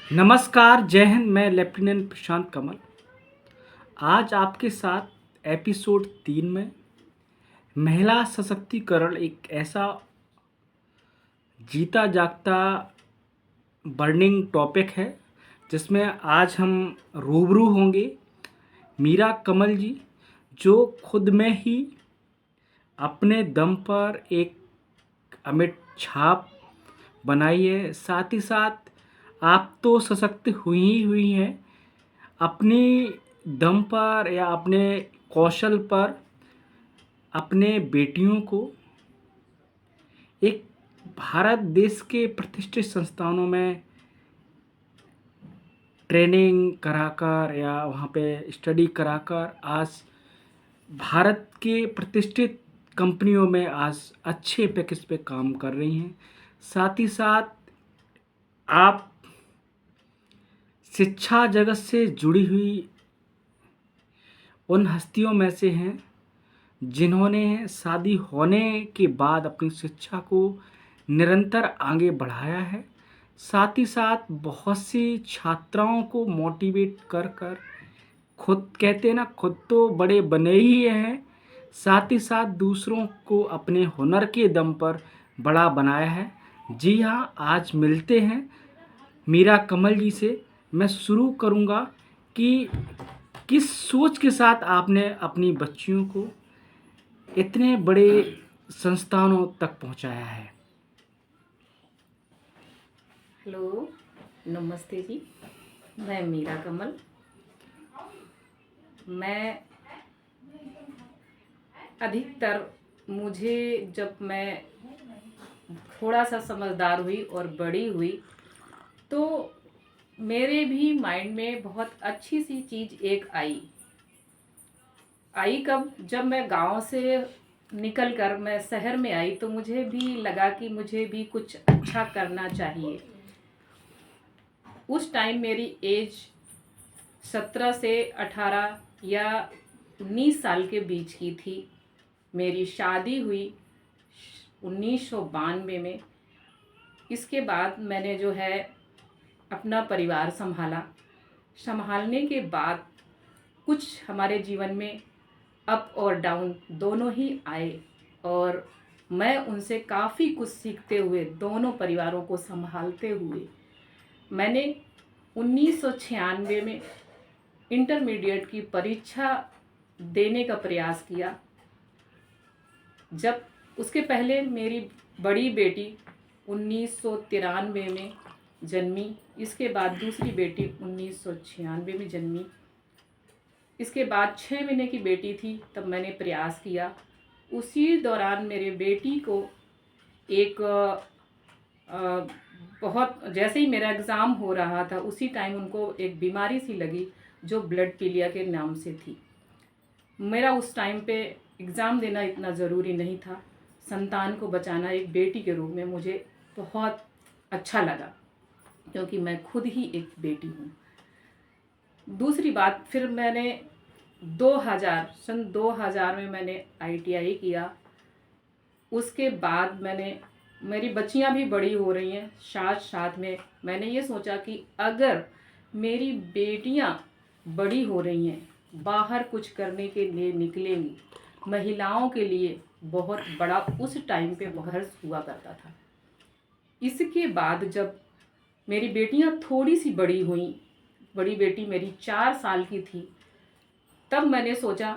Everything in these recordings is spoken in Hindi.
नमस्कार, जय हिंद। मैं लेफ्टिनेंट प्रशांत कमल आज आपके साथ एपिसोड 3 में महिला सशक्तिकरण एक ऐसा जीता जागता बर्निंग टॉपिक है जिसमें आज हम रूबरू होंगे मीरा कमल जी, जो खुद में ही अपने दम पर एक अमिट छाप बनाई है। साथ ही साथ आप तो सशक्त हुई हैं, अपनी दम पर या अपने कौशल पर अपने बेटियों को एक भारत देश के प्रतिष्ठित संस्थानों में ट्रेनिंग कराकर या वहाँ पे स्टडी कराकर आज भारत के प्रतिष्ठित कंपनियों में आज अच्छे पैकेज पे काम कर रही हैं। साथ ही साथ आप शिक्षा जगत से जुड़ी हुई उन हस्तियों में से हैं जिन्होंने शादी होने के बाद अपनी शिक्षा को निरंतर आगे बढ़ाया है। साथ ही साथ बहुत सी छात्राओं को मोटिवेट कर कर खुद कहते हैं ना, खुद तो बड़े बने ही हैं, साथ ही साथ दूसरों को अपने हुनर के दम पर बड़ा बनाया है। जी हाँ, आज मिलते हैं मीरा कमल जी से। मैं शुरू करूँगा कि किस सोच के साथ आपने अपनी बच्चियों को इतने बड़े संस्थानों तक पहुंचाया है। हेलो, नमस्ते जी। मैं मीरा कमल। मैं अधिकतर मुझे जब मैं थोड़ा सा समझदार हुई और बड़ी हुई तो मेरे भी माइंड में बहुत अच्छी सी चीज़ एक आई कब, जब मैं गांव से निकल कर मैं शहर में आई तो मुझे भी लगा कि मुझे भी कुछ अच्छा करना चाहिए। उस टाइम मेरी एज 17 से 18 या 19 साल के बीच की थी। मेरी शादी हुई 1992 में। इसके बाद मैंने जो है अपना परिवार संभाला। संभालने के बाद कुछ हमारे जीवन में अप और डाउन दोनों ही आए और मैं उनसे काफ़ी कुछ सीखते हुए, दोनों परिवारों को संभालते हुए, मैंने 1996 में इंटरमीडिएट की परीक्षा देने का प्रयास किया। जब उसके पहले मेरी बड़ी बेटी 1993 में जन्मी, इसके बाद दूसरी बेटी 1996 में जन्मी। इसके बाद 6 महीने की बेटी थी तब मैंने प्रयास किया। उसी दौरान मेरे बेटी को एक बहुत, जैसे ही मेरा एग्ज़ाम हो रहा था उसी टाइम उनको एक बीमारी सी लगी जो ब्लड पीलिया के नाम से थी। मेरा उस टाइम पे एग्ज़ाम देना इतना ज़रूरी नहीं था। संतान को बचाना एक बेटी के रूप में मुझे बहुत अच्छा लगा, क्योंकि मैं खुद ही एक बेटी हूँ। दूसरी बात, फिर मैंने सन 2000 में मैंने ITI किया। उसके बाद मेरी बच्चियां भी बड़ी हो रही हैं, साथ साथ में मैंने ये सोचा कि अगर मेरी बेटियां बड़ी हो रही हैं, बाहर कुछ करने के लिए निकलेंगी, महिलाओं के लिए बहुत बड़ा उस टाइम पे बहस हुआ करता था। इसके बाद जब मेरी बेटियां थोड़ी सी बड़ी हुई, बड़ी बेटी मेरी 4 साल की थी, तब मैंने सोचा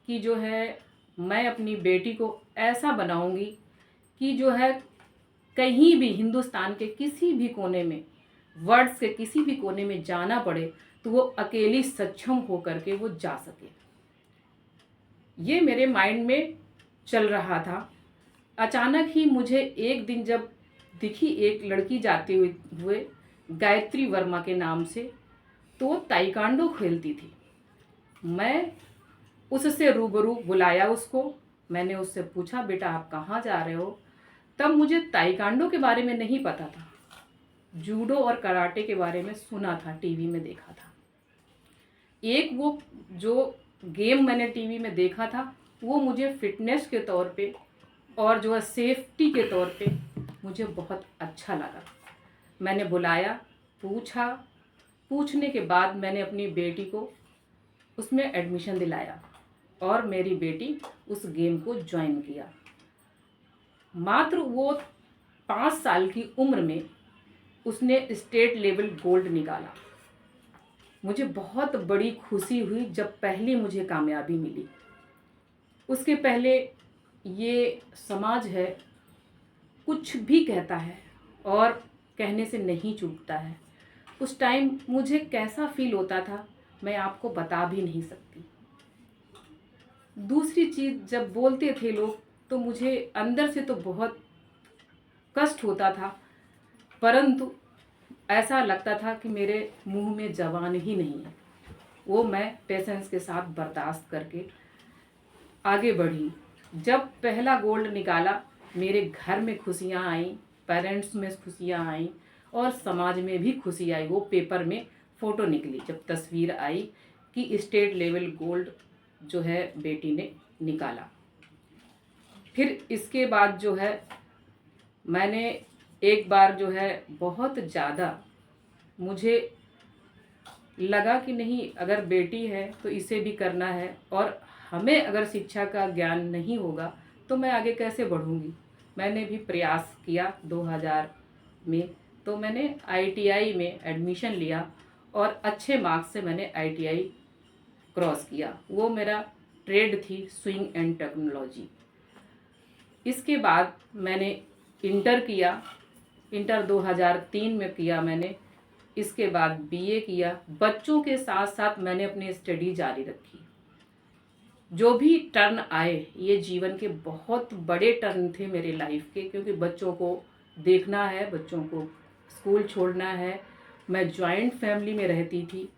कि जो है मैं अपनी बेटी को ऐसा बनाऊंगी कि जो है कहीं भी हिंदुस्तान के किसी भी कोने में, वर्ल्ड के किसी भी कोने में जाना पड़े तो वो अकेली सक्षम होकर के वो जा सके। ये मेरे माइंड में चल रहा था। अचानक ही मुझे एक दिन जब दिखी एक लड़की जाते हुए गायत्री वर्मा के नाम से, तो वो ताइक्वांडो खेलती थी। मैं उससे रूबरू बुलाया उसको। मैंने उससे पूछा, बेटा आप कहाँ जा रहे हो? तब मुझे ताइक्वांडो के बारे में नहीं पता था, जूडो और कराटे के बारे में सुना था, टीवी में देखा था। एक वो जो गेम मैंने टीवी में देखा था वो मुझे फिटनेस के तौर पे और जो है सेफ्टी के तौर पे मुझे बहुत अच्छा लगा। मैंने बुलाया, पूछा, पूछने के बाद मैंने अपनी बेटी को उसमें एडमिशन दिलाया और मेरी बेटी उस गेम को ज्वाइन किया। मात्र वो 5 साल की उम्र में उसने स्टेट लेवल गोल्ड निकाला। मुझे बहुत बड़ी खुशी हुई जब पहली मुझे कामयाबी मिली। उसके पहले ये समाज है, कुछ भी कहता है और कहने से नहीं चूकता है। उस टाइम मुझे कैसा फील होता था मैं आपको बता भी नहीं सकती। दूसरी चीज़, जब बोलते थे लोग तो मुझे अंदर से तो बहुत कष्ट होता था, परंतु ऐसा लगता था कि मेरे मुंह में ज़बान ही नहीं है। वो मैं पेशेंस के साथ बर्दाश्त करके आगे बढ़ी। जब पहला गोल्ड निकाला मेरे घर में खुशियाँ आईं, पेरेंट्स में खुशियाँ आईं और समाज में भी खुशी आई। वो पेपर में फ़ोटो निकली जब तस्वीर आई कि स्टेट लेवल गोल्ड जो है बेटी ने निकाला। फिर इसके बाद जो है मैंने एक बार जो है बहुत ज़्यादा मुझे लगा कि नहीं, अगर बेटी है तो इसे भी करना है और हमें अगर शिक्षा का ज्ञान नहीं होगा तो मैं आगे कैसे बढ़ूँगी। मैंने भी प्रयास किया 2000 में, तो मैंने आईटीआई में एडमिशन लिया और अच्छे मार्क्स से मैंने आईटीआई क्रॉस किया। वो मेरा ट्रेड थी स्विंग एंड टेक्नोलॉजी। इसके बाद मैंने इंटर किया। इंटर 2003 में किया मैंने। इसके बाद बीए किया। बच्चों के साथ साथ मैंने अपनी स्टडी जारी रखी। जो भी टर्न आए, ये जीवन के बहुत बड़े टर्न थे मेरे लाइफ के, क्योंकि बच्चों को देखना है, बच्चों को स्कूल छोड़ना है। मैं जॉइंट फैमिली में रहती थी।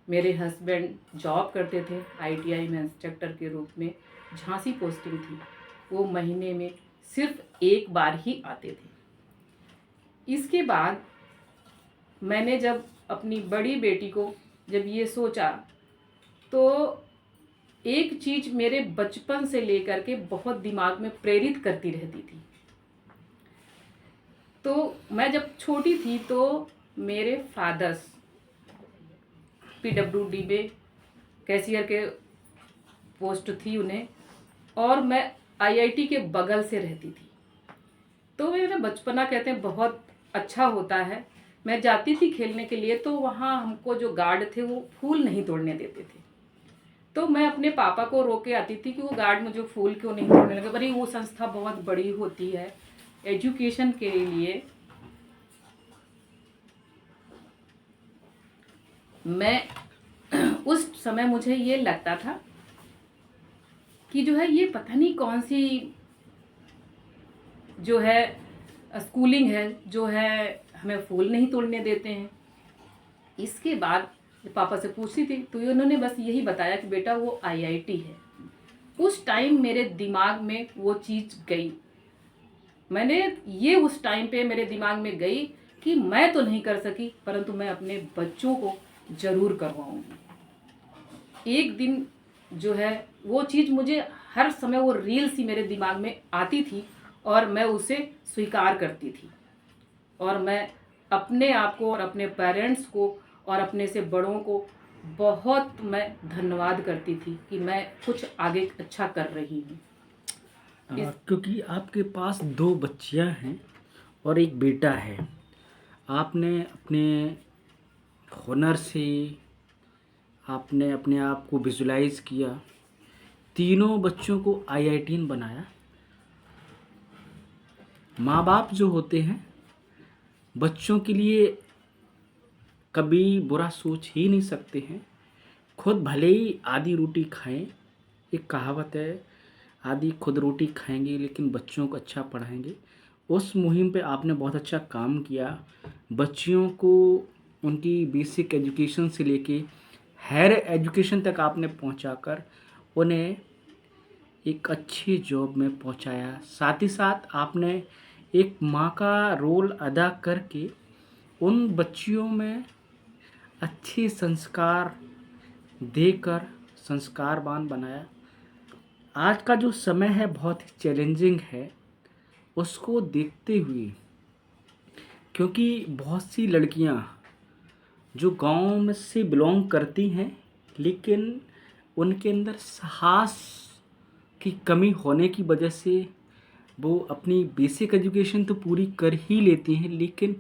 मेरे हस्बैंड जॉब करते थे आईटीआई में इंस्ट्रक्टर के रूप में। झांसी पोस्टिंग थी। वो महीने में सिर्फ एक बार ही आते थे। इसके बाद मैंने जब अपनी बड़ी बेटी को जब ये सोचा तो एक चीज़ मेरे बचपन से लेकर के बहुत दिमाग में प्रेरित करती रहती थी। तो मैं जब छोटी थी तो मेरे फादर्स पीडब्ल्यूडी में कैशियर के पोस्ट थी उन्हें, और मैं आईआईटी के बगल से रहती थी। तो मेरा बचपना कहते हैं बहुत अच्छा होता है। मैं जाती थी खेलने के लिए, तो वहाँ हमको जो गार्ड थे वो फूल नहीं तोड़ने देते थे। तो मैं अपने पापा को रोक के आती थी कि वो गार्ड मुझे फूल क्यों नहीं तोड़ने लगे। बड़ी वो संस्था बहुत बड़ी होती है एजुकेशन के लिए। मैं उस समय मुझे ये लगता था कि जो है ये पता नहीं कौन सी जो है स्कूलिंग है जो है हमें फूल नहीं तोड़ने देते हैं। इसके बाद पापा से पूछती थी तो उन्होंने बस यही बताया कि बेटा वो आईआईटी है। उस टाइम मेरे दिमाग में वो चीज़ गई। मैंने ये उस टाइम पे मेरे दिमाग में गई कि मैं तो नहीं कर सकी, परंतु मैं अपने बच्चों को ज़रूर करवाऊंगी। एक दिन जो है वो चीज़ मुझे हर समय वो रील सी मेरे दिमाग में आती थी और मैं उसे स्वीकार करती थी। और मैं अपने आप को और अपने पेरेंट्स को और अपने से बड़ों को बहुत मैं धन्यवाद करती थी कि मैं कुछ आगे अच्छा कर रही हूँ। क्योंकि आपके पास 2 बच्चियां हैं और एक बेटा है। आपने अपने हुनर से आपने अपने आप को विजुलाइज किया, तीनों बच्चों को आईआईटीन बनाया। माँ बाप जो होते हैं बच्चों के लिए कभी बुरा सोच ही नहीं सकते हैं। खुद भले ही आधी रोटी खाएं, एक कहावत है, आधी खुद रोटी खाएंगे लेकिन बच्चों को अच्छा पढ़ाएंगे। उस मुहिम पे आपने बहुत अच्छा काम किया। बच्चियों को उनकी बेसिक एजुकेशन से लेके हायर एजुकेशन तक आपने पहुंचाकर उन्हें एक अच्छी जॉब में पहुंचाया। साथ ही साथ आपने एक माँ का रोल अदा करके उन बच्चियों में अच्छे संस्कार देकर संस्कारवान बनाया। आज का जो समय है बहुत ही चैलेंजिंग है, उसको देखते हुए क्योंकि बहुत सी लड़कियां जो गाँव में से बिलोंग करती हैं, लेकिन उनके अंदर साहस की कमी होने की वजह से वो अपनी बेसिक एजुकेशन तो पूरी कर ही लेती हैं, लेकिन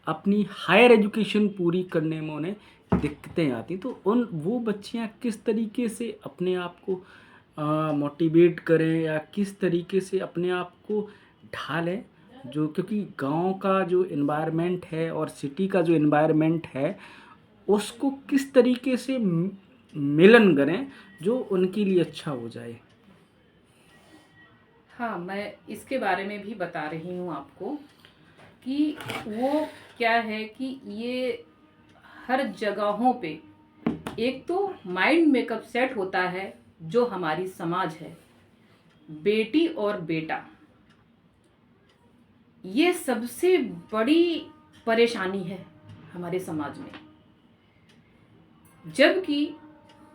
अपनी हायर एजुकेशन पूरी करने में उन्हें दिक्कतें आती। तो उन वो बच्चियाँ किस तरीके से अपने आप को मोटिवेट करें या किस तरीके से अपने आप को ढालें, जो क्योंकि गांव का जो एनवायरनमेंट है और सिटी का जो एनवायरनमेंट है उसको किस तरीके से मिलन करें जो उनके लिए अच्छा हो जाए। हाँ, मैं इसके बारे में भी बता रही हूँ आपको कि वो क्या है कि ये हर जगहों पे एक तो माइंड मेकअप सेट होता है जो हमारी समाज है, बेटी और बेटा, ये सबसे बड़ी परेशानी है हमारे समाज में। जबकि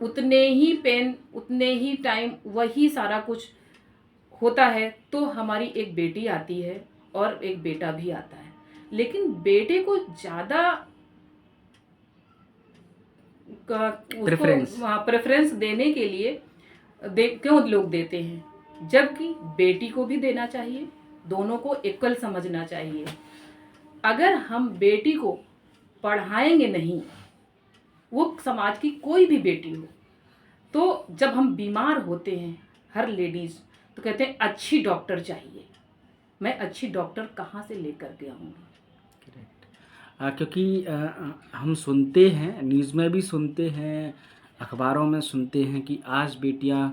उतने ही पेन, उतने ही टाइम वही सारा कुछ होता है तो हमारी एक बेटी आती है और एक बेटा भी आता है, लेकिन बेटे को ज़्यादा प्रेफरेंस। उसको प्रेफरेंस देने के लिए क्यों लोग देते हैं, जबकि बेटी को भी देना चाहिए, दोनों को इक्वल समझना चाहिए। अगर हम बेटी को पढ़ाएंगे नहीं, वो समाज की कोई भी बेटी हो, तो जब हम बीमार होते हैं हर लेडीज़ तो कहते हैं अच्छी डॉक्टर चाहिए। मैं अच्छी डॉक्टर कहाँ से लेकर के आऊँगी? क्योंकि हम सुनते हैं, न्यूज़ में भी सुनते हैं, अखबारों में सुनते हैं कि आज बेटियां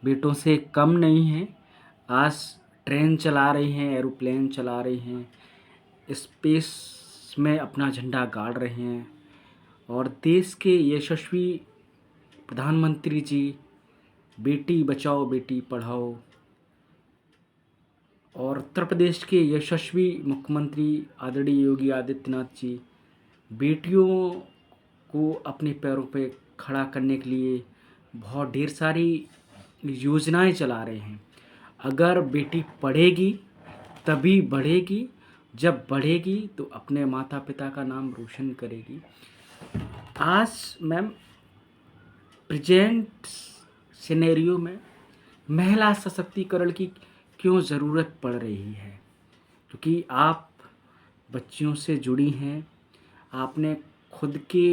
बेटों से कम नहीं हैं। आज ट्रेन चला रही हैं, एरोप्लेन चला रही हैं, स्पेस में अपना झंडा गाड़ रहे हैं। और देश के यशस्वी प्रधानमंत्री जी बेटी बचाओ बेटी पढ़ाओ, और उत्तर प्रदेश के यशस्वी मुख्यमंत्री आदरणीय योगी आदित्यनाथ जी बेटियों को अपने पैरों पे खड़ा करने के लिए बहुत ढेर सारी योजनाएं चला रहे हैं। अगर बेटी पढ़ेगी तभी बढ़ेगी, जब बढ़ेगी तो अपने माता पिता का नाम रोशन करेगी। आज मैम प्रेजेंट सिनेरियो में महिला सशक्तिकरण की क्यों ज़रूरत पड़ रही है, क्योंकि आप बच्चियों से जुड़ी हैं, आपने खुद के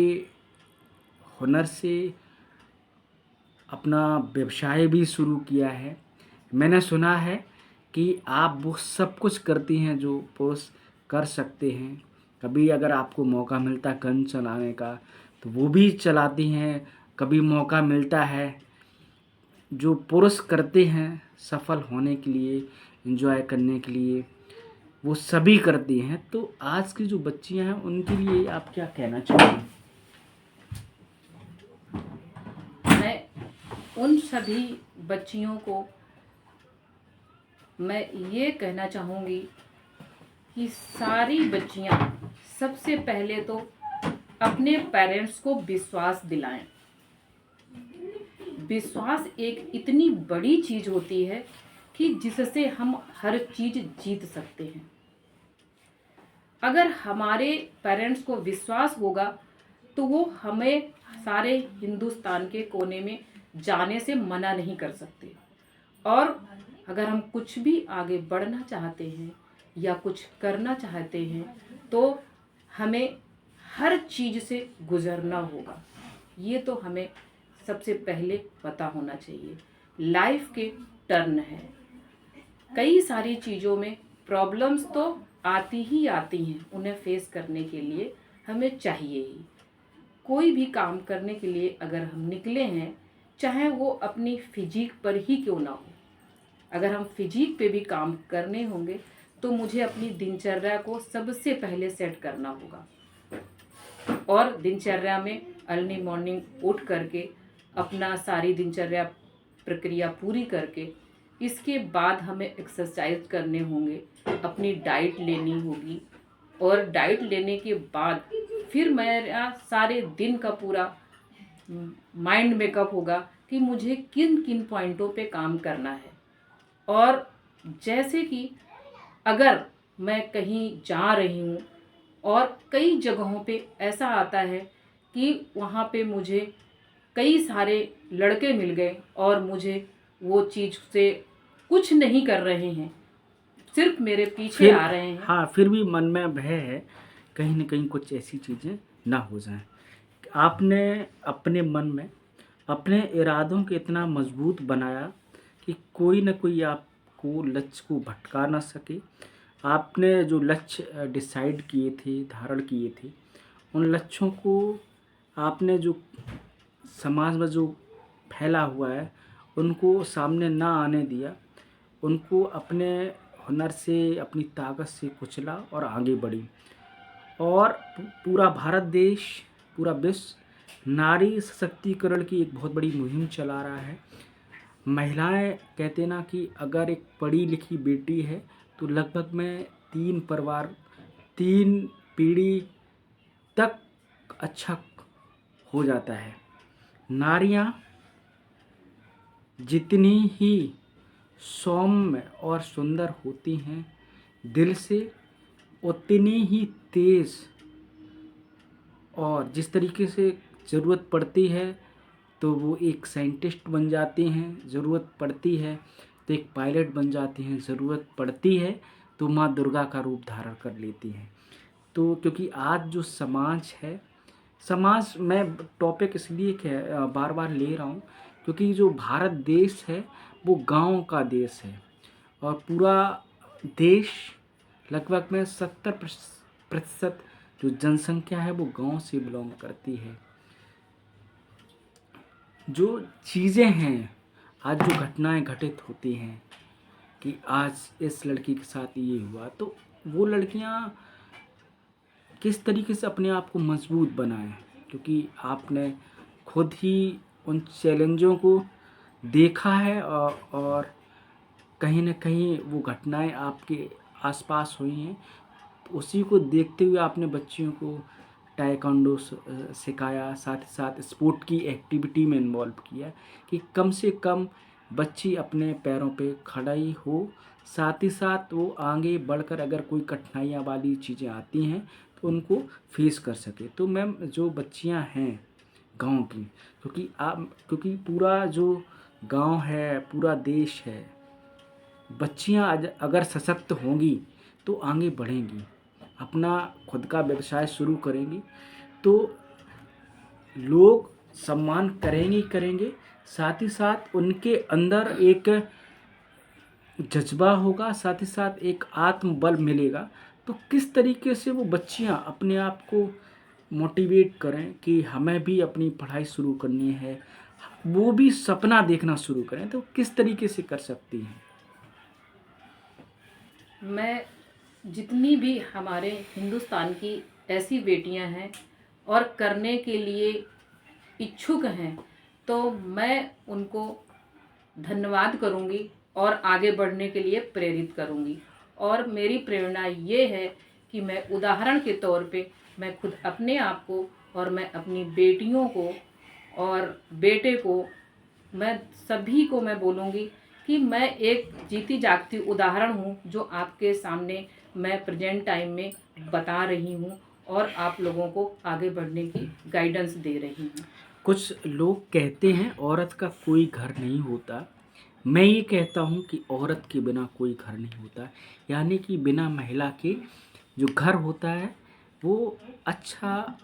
हुनर से अपना व्यवसाय भी शुरू किया है। मैंने सुना है कि आप वो सब कुछ करती हैं जो पुरुष कर सकते हैं। कभी अगर आपको मौका मिलता गन चलाने का तो वो भी चलाती हैं, कभी मौका मिलता है जो पुरुष करते हैं सफल होने के लिए, एंजॉय करने के लिए, वो सभी करती हैं। तो आज की जो बच्चियां हैं उनके लिए आप क्या कहना चाहेंगे? मैं उन सभी बच्चियों को मैं ये कहना चाहूँगी कि सारी बच्चियाँ सबसे पहले तो अपने पेरेंट्स को विश्वास दिलाएं। विश्वास एक इतनी बड़ी चीज़ होती है कि जिससे हम हर चीज़ जीत सकते हैं। अगर हमारे पेरेंट्स को विश्वास होगा तो वो हमें सारे हिंदुस्तान के कोने में जाने से मना नहीं कर सकते। और अगर हम कुछ भी आगे बढ़ना चाहते हैं या कुछ करना चाहते हैं तो हमें हर चीज़ से गुजरना होगा। ये तो हमें सबसे पहले पता होना चाहिए। लाइफ के टर्न है, कई सारी चीज़ों में प्रॉब्लम्स तो आती ही आती हैं, उन्हें फेस करने के लिए हमें चाहिए ही। कोई भी काम करने के लिए अगर हम निकले हैं, चाहे वो अपनी फिजिक पर ही क्यों ना हो, अगर हम फिजिक पे भी काम करने होंगे तो मुझे अपनी दिनचर्या को सबसे पहले सेट करना होगा। और दिनचर्या में अर्ली मॉर्निंग उठ करके अपना सारी दिनचर्या प्रक्रिया पूरी करके इसके बाद हमें एक्सरसाइज करने होंगे, अपनी डाइट लेनी होगी, और डाइट लेने के बाद फिर मेरा सारे दिन का पूरा माइंड मेकअप होगा कि मुझे किन किन पॉइंटों पे काम करना है। और जैसे कि अगर मैं कहीं जा रही हूँ और कई जगहों पे ऐसा आता है कि वहाँ पे मुझे कई सारे लड़के मिल गए और मुझे वो चीज़ से कुछ नहीं कर रहे हैं, सिर्फ मेरे पीछे फिर आ रहे हैं। हाँ, फिर भी मन में भय है कहीं न कहीं कुछ ऐसी चीज़ें ना हो जाएँ। आपने अपने मन में अपने इरादों को इतना मजबूत बनाया कि कोई न कोई आपको लक्ष्य को भटका ना सके। आपने जो लक्ष्य डिसाइड किए थे, धारण किए थे, उन लक्ष्यों को आपने जो समाज में जो फैला हुआ है, उनको सामने ना आने दिया। उनको अपने हुनर से, अपनी ताकत से कुचला और आगे बढ़ी। और पूरा भारत देश, पूरा विश्व नारी सशक्तिकरण की एक बहुत बड़ी मुहिम चला रहा है। महिलाएं कहते ना कि अगर एक पढ़ी लिखी बेटी है तो लगभग में 3 परिवार, 3 पीढ़ी तक अच्छा हो जाता है। नारियां जितनी ही सौम्य और सुंदर होती हैं दिल से, उतनी ही तेज और जिस तरीके से ज़रूरत पड़ती है तो वो एक साइंटिस्ट बन जाती हैं, ज़रूरत पड़ती है तो एक पायलट बन जाती हैं, ज़रूरत पड़ती है तो माँ दुर्गा का रूप धारण कर लेती हैं। तो क्योंकि आज जो समाज है, समाज मैं टॉपिक इसलिए बार बार ले रहा हूँ क्योंकि जो भारत देश है वो गांव का देश है और पूरा देश लगभग में 70% जो जनसंख्या है वो गांव से बिलोंग करती है। जो चीज़ें हैं, आज जो घटनाएं घटित होती हैं कि आज इस लड़की के साथ ये हुआ, तो वो लड़कियां किस तरीके से अपने आप को मजबूत बनाएं, क्योंकि आपने खुद ही उन चैलेंजों को देखा है और कहीं न कहीं वो घटनाएं आपके आसपास हुई हैं। तो उसी को देखते हुए आपने बच्चियों को ताइक्वांडो सिखाया, साथ ही साथ स्पोर्ट की एक्टिविटी में इन्वॉल्व किया कि कम से कम बच्ची अपने पैरों पे खड़ी हो, साथ ही साथ वो आगे बढ़कर अगर कोई कठिनाइयाँ वाली चीज़ें आती हैं तो उनको फेस कर सके। तो मैम जो बच्चियां हैं गांव की, क्योंकि पूरा जो गांव है, पूरा देश है, बच्चियां अगर सशक्त होंगी तो आगे बढ़ेंगी, अपना खुद का व्यवसाय शुरू करेंगी तो लोग सम्मान करेंगे ही करेंगे, साथ ही साथ उनके अंदर एक जज्बा होगा, साथ ही साथ एक आत्मबल मिलेगा। तो किस तरीके से वो बच्चियां अपने आप को मोटिवेट करें कि हमें भी अपनी पढ़ाई शुरू करनी है, वो भी सपना देखना शुरू करें, तो किस तरीके से कर सकती हैं? मैं जितनी भी हमारे हिंदुस्तान की ऐसी बेटियां हैं और करने के लिए इच्छुक हैं, तो मैं उनको धन्यवाद करूंगी और आगे बढ़ने के लिए प्रेरित करूंगी। और मेरी प्रेरणा ये है कि मैं उदाहरण के तौर पे मैं खुद अपने आप को और मैं अपनी बेटियों को और बेटे को, मैं सभी को मैं बोलूँगी कि मैं एक जीती जागती उदाहरण हूँ जो आपके सामने मैं प्रेजेंट टाइम में बता रही हूँ और आप लोगों को आगे बढ़ने की गाइडेंस दे रही हूँ। कुछ लोग कहते हैं औरत का कोई घर नहीं होता, मैं ये कहता हूँ कि औरत के बिना कोई घर नहीं होता, यानी कि बिना महिला के जो घर होता है वो अच्छा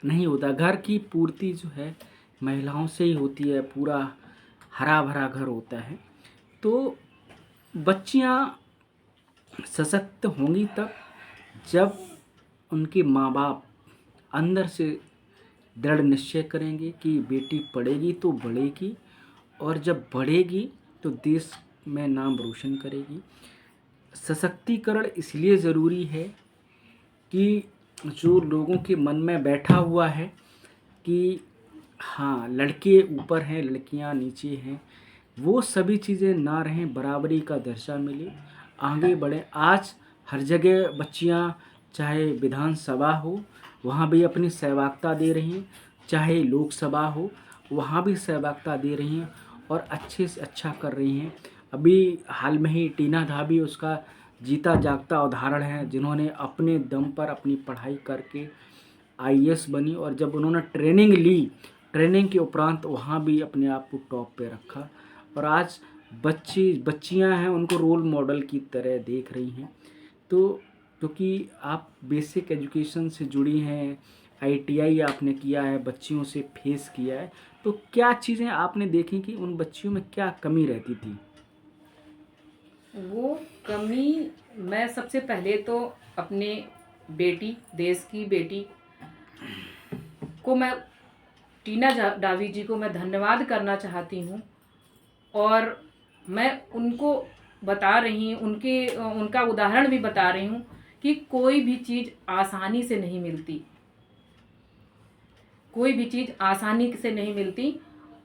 नहीं होता। घर की पूर्ति जो है महिलाओं से ही होती है, पूरा हरा भरा घर होता है। तो बच्चियाँ सशक्त होंगी तब जब उनके माँ बाप अंदर से दृढ़ निश्चय करेंगे कि बेटी पढ़ेगी तो बढ़ेगी, और जब बढ़ेगी तो देश में नाम रोशन करेगी। सशक्तिकरण इसलिए ज़रूरी है कि जो लोगों के मन में बैठा हुआ है कि हाँ लड़के ऊपर हैं लड़कियां नीचे हैं, वो सभी चीज़ें ना रहें, बराबरी का दर्जा मिले, आगे बढ़ें। आज हर जगह बच्चियां, चाहे विधानसभा हो वहाँ भी अपनी सहभागिता दे रही हैं, चाहे लोकसभा हो वहाँ भी सहभागिता दे रही हैं और अच्छे से अच्छा कर रही हैं। अभी हाल में ही टीना धाबी उसका जीता जागता उदाहरण है, जिन्होंने अपने दम पर अपनी पढ़ाई करके आईएएस बनी, और जब उन्होंने ट्रेनिंग ली, ट्रेनिंग के उपरांत वहाँ भी अपने आप को टॉप पे रखा, और आज बच्चियाँ हैं उनको रोल मॉडल की तरह देख रही हैं। तो क्योंकि आप बेसिक एजुकेशन से जुड़ी हैं, आईटीआई आपने किया है, बच्चियों से फेस किया है, तो क्या चीज़ें आपने देखी कि उन बच्चियों में क्या कमी रहती थी? वो कमी, मैं सबसे पहले तो अपने बेटी, देश की बेटी को मैं, टीना डावी जी को मैं धन्यवाद करना चाहती हूँ। और मैं उनको बता रही हूँ, उनका उदाहरण भी बता रही हूँ कि कोई भी चीज़ आसानी से नहीं मिलती, कोई भी चीज़ आसानी से नहीं मिलती,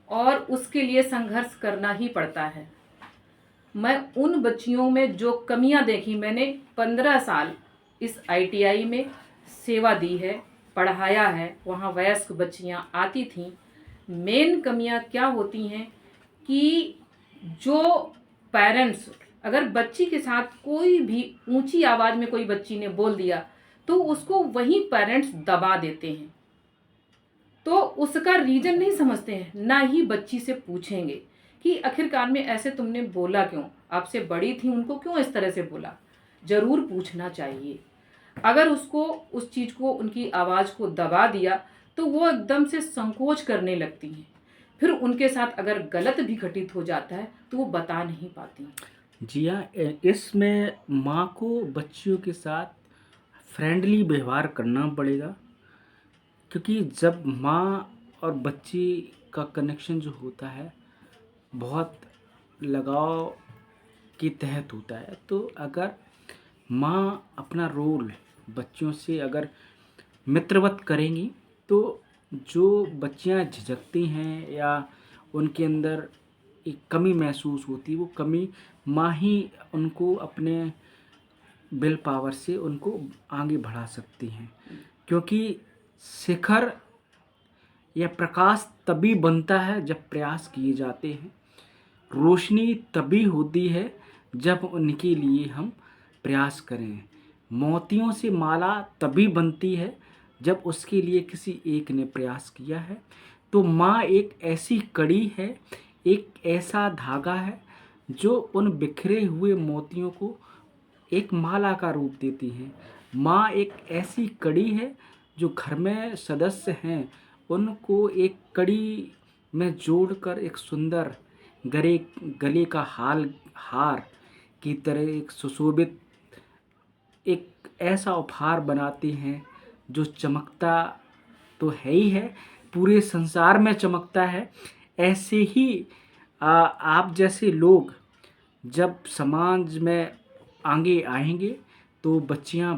और उसके लिए संघर्ष करना ही पड़ता है। मैं उन बच्चियों में जो कमियां देखी, मैंने 15 साल इस आईटीआई में सेवा दी है, पढ़ाया है, वहाँ वयस्क बच्चियां आती थीं। मेन कमियां क्या होती हैं कि जो पेरेंट्स, अगर बच्ची के साथ कोई भी ऊंची आवाज़ में कोई बच्ची ने बोल दिया तो उसको वहीं पेरेंट्स दबा देते हैं, तो उसका रीजन नहीं समझते हैं, ना ही बच्ची से पूछेंगे कि आखिरकार में ऐसे तुमने बोला क्यों, आपसे बड़ी थी उनको क्यों इस तरह से बोला। जरूर पूछना चाहिए। अगर उसको उस चीज़ को, उनकी आवाज़ को दबा दिया तो वो एकदम से संकोच करने लगती हैं। फिर उनके साथ अगर गलत भी घटित हो जाता है तो वो बता नहीं पाती। जी हाँ, इसमें माँ को बच्चियों के साथ फ्रेंडली व्यवहार करना पड़ेगा, क्योंकि जब माँ और बच्ची का कनेक्शन जो होता है बहुत लगाव के तहत होता है, तो अगर माँ अपना रोल बच्चियों से अगर मित्रवत करेंगी, तो जो बच्चियाँ झिझकती हैं या उनके अंदर एक कमी महसूस होती है, वो कमी माँ ही उनको अपने विल पावर से उनको आगे बढ़ा सकती हैं। क्योंकि शिखर या प्रकाश तभी बनता है जब प्रयास किए जाते हैं, रोशनी तभी होती है जब उनके लिए हम प्रयास करें, मोतियों से माला तभी बनती है जब उसके लिए किसी एक ने प्रयास किया है। तो माँ एक ऐसी कड़ी है, एक ऐसा धागा है जो उन बिखरे हुए मोतियों को एक माला का रूप देती हैं। माँ एक ऐसी कड़ी है जो घर में सदस्य हैं उनको एक कड़ी में जोड़कर एक सुंदर गले का हार की तरह एक सुशोभित एक ऐसा उपहार बनाती हैं जो चमकता तो है ही है, पूरे संसार में चमकता है। ऐसे ही आप जैसे लोग जब समाज में आगे आएंगे तो बच्चियां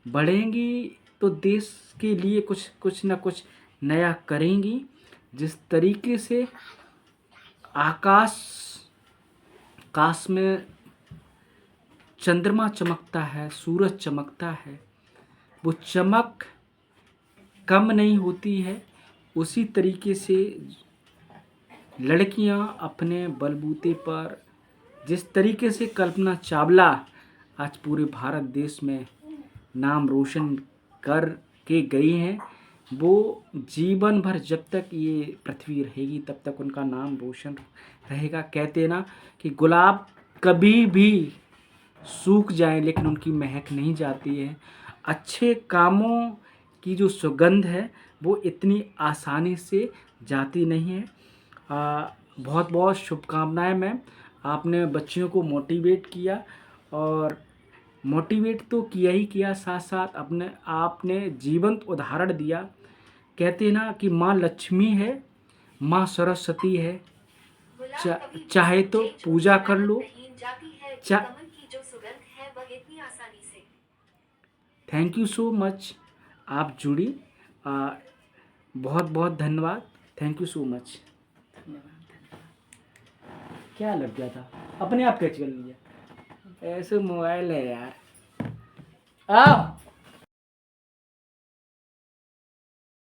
बढ़ेंगी तो देश के लिए कुछ ना कुछ नया करेंगी। जिस तरीके से आकाश में चंद्रमा चमकता है, सूरज चमकता है, वो चमक कम नहीं होती है। उसी तरीके से लड़कियां अपने बलबूते पर, जिस तरीके से कल्पना चावला आज पूरे भारत देश में नाम रोशन कर के गई हैं, वो जीवन भर जब तक ये पृथ्वी रहेगी तब तक उनका नाम रोशन रहेगा। कहते हैं ना कि गुलाब कभी भी सूख जाए लेकिन उनकी महक नहीं जाती है। अच्छे कामों की जो सुगंध है वो इतनी आसानी से जाती नहीं है। बहुत बहुत शुभकामनाएं मैम, आपने बच्चियों को मोटिवेट किया, और मोटिवेट तो किया ही किया, साथ साथ आपने जीवंत उदाहरण दिया। कहते हैं ना कि माँ लक्ष्मी है, माँ सरस्वती है, चाहे तो पूजा कर लो। थैंक यू सो मच, आप जुड़ी। बहुत बहुत धन्यवाद, थैंक यू सो मच। क्या लग गया था, अपने आप कैच कर लिया, ऐसे मोबाइल है यार। आओ।